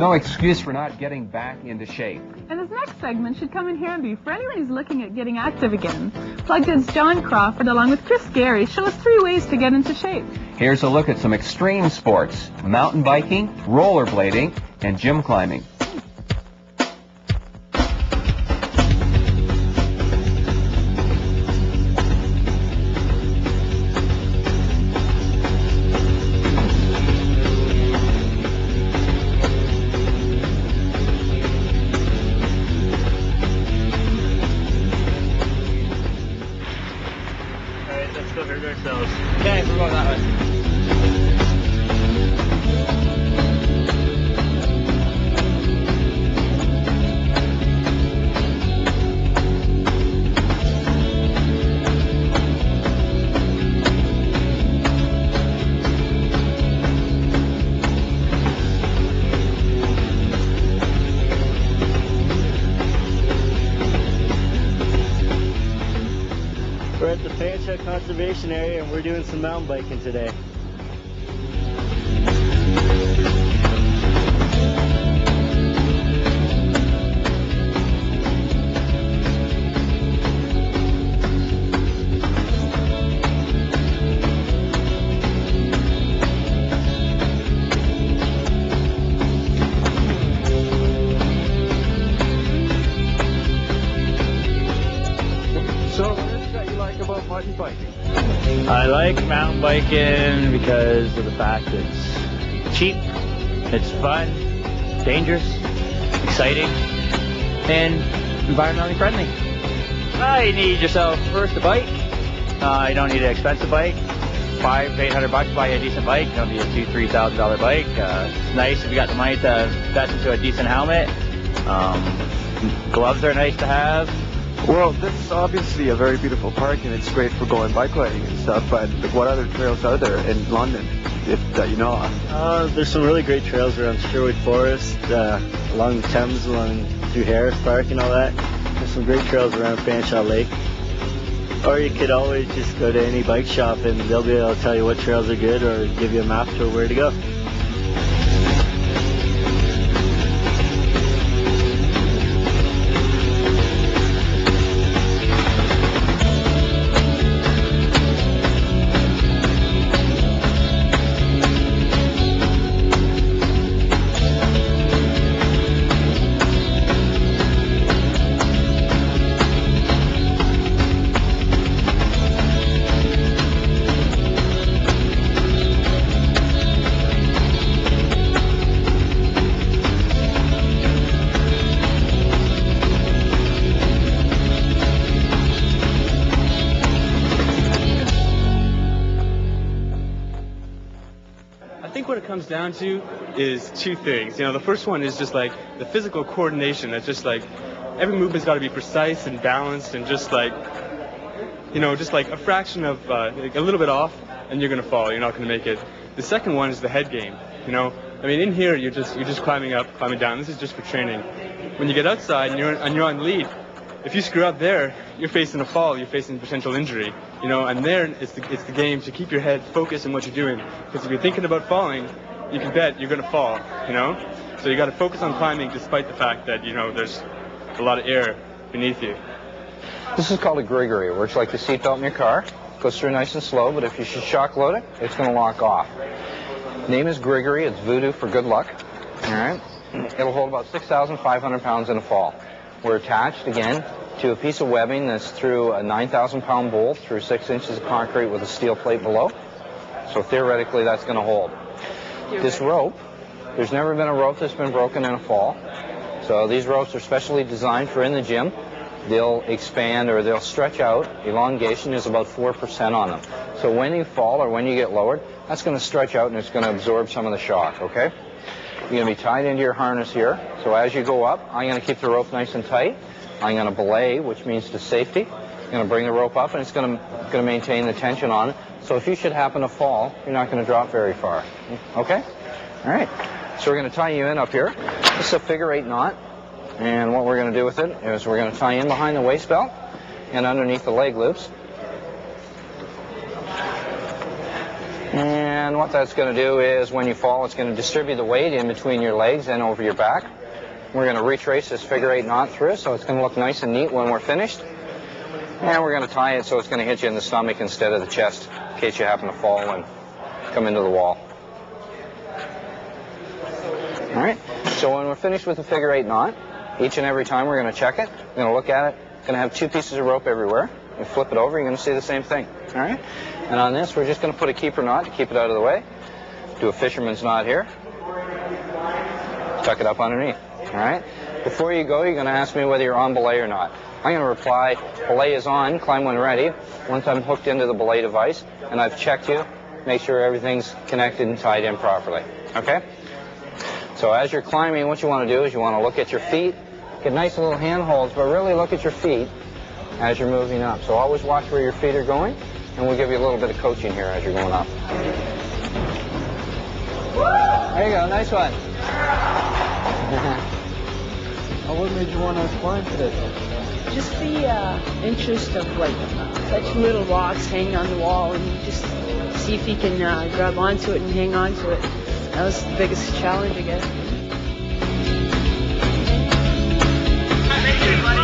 No excuse for not getting back into shape. And this next segment should come in handy for anyone who's looking at getting active again. Plug Good's John Crawford, along with Chris Garry, show us 3 ways to get into shape. Here's a look at some extreme sports: mountain biking, rollerblading, and gym climbing. Okay, we're going that way. We're at the Pancha Conservation Area and we're doing some mountain biking today. So what is it that you like about mountain biking? I like mountain biking because of the fact it's cheap, it's fun, dangerous, exciting, and environmentally friendly. You need yourself first a bike. You don't need an expensive bike. $500-800 to buy a decent bike. You don't need a $2,000-3,000 bike. It's nice if you got the money to invest into a decent helmet. Gloves are nice to have. Well, this is obviously a very beautiful park and it's great for going bike riding and stuff, but what other trails are there in London that you know of? There's some really great trails around Sherwood Forest, along the Thames, along through Harris Park and all that. There's some great trails around Fanshawe Lake. Or you could always just go to any bike shop and they'll be able to tell you what trails are good or give you a map to where to go. I think what it comes down to is 2 things. The first one is just like the physical coordination. That's just like every movement's got to be precise and balanced and just like a fraction of like a little bit off and you're gonna fall. You're not gonna make it. The second one is the head game. In here you're just climbing up, climbing down. This is just for training. When you get outside and you're on lead, if you screw up there, you're facing a fall. You're facing potential injury. And there it's the game to keep your head focused on what you're doing. Because if you're thinking about falling, you can bet you're gonna fall. So you got to focus on climbing despite the fact that there's a lot of air beneath you. This is called a Gregory. It works like the seatbelt in your car. Goes through nice and slow, but if you should shock load it, it's going to lock off. Name is Gregory. It's voodoo for good luck. All right. It'll hold about 6,500 pounds in a fall. We're attached, again, to a piece of webbing that's through a 9,000-pound bolt through 6 inches of concrete with a steel plate below. So theoretically, that's going to hold. This rope, there's never been a rope that's been broken in a fall. So these ropes are specially designed for in the gym. They'll expand or they'll stretch out. Elongation is about 4% on them. So when you fall or when you get lowered, that's going to stretch out and it's going to absorb some of the shock, okay? You're going to be tied into your harness here. So as you go up, I'm going to keep the rope nice and tight. I'm going to belay, which means to safety. I'm going to bring the rope up and it's going to maintain the tension on it. So if you should happen to fall, you're not going to drop very far. Okay? All right. So we're going to tie you in up here. This is a figure-8 knot. And what we're going to do with it is we're going to tie in behind the waist belt and underneath the leg loops. And And what that's going to do is when you fall, it's going to distribute the weight in between your legs and over your back. We're going to retrace this figure 8 knot through, so it's going to look nice and neat when we're finished. And we're going to tie it so it's going to hit you in the stomach instead of the chest, in case you happen to fall and come into the wall. All right, so when we're finished with the figure 8 knot, each and every time we're going to check it, we're going to look at it, going to have 2 pieces of rope everywhere. You flip it over, you're going to see the same thing. All right, and on this, we're just going to put a keeper knot to keep it out of the way. Do a fisherman's knot here. Tuck it up underneath. All right, before you go, you're going to ask me whether you're on belay or not. I'm going to reply, belay is on, climb when ready. Once I'm hooked into the belay device and I've checked you, make sure everything's connected and tied in properly. Okay? So as you're climbing, what you want to do is you want to look at your feet, get nice little handholds, but really look at your feet as you're moving up. So always watch where your feet are going, and we'll give you a little bit of coaching here as you're going up. There you go, nice one. What made you want to climb today? Just the interest of like such little rocks hanging on the wall, and just see if you can grab onto it and hang on to it. That was the biggest challenge, I guess. Thank you, buddy.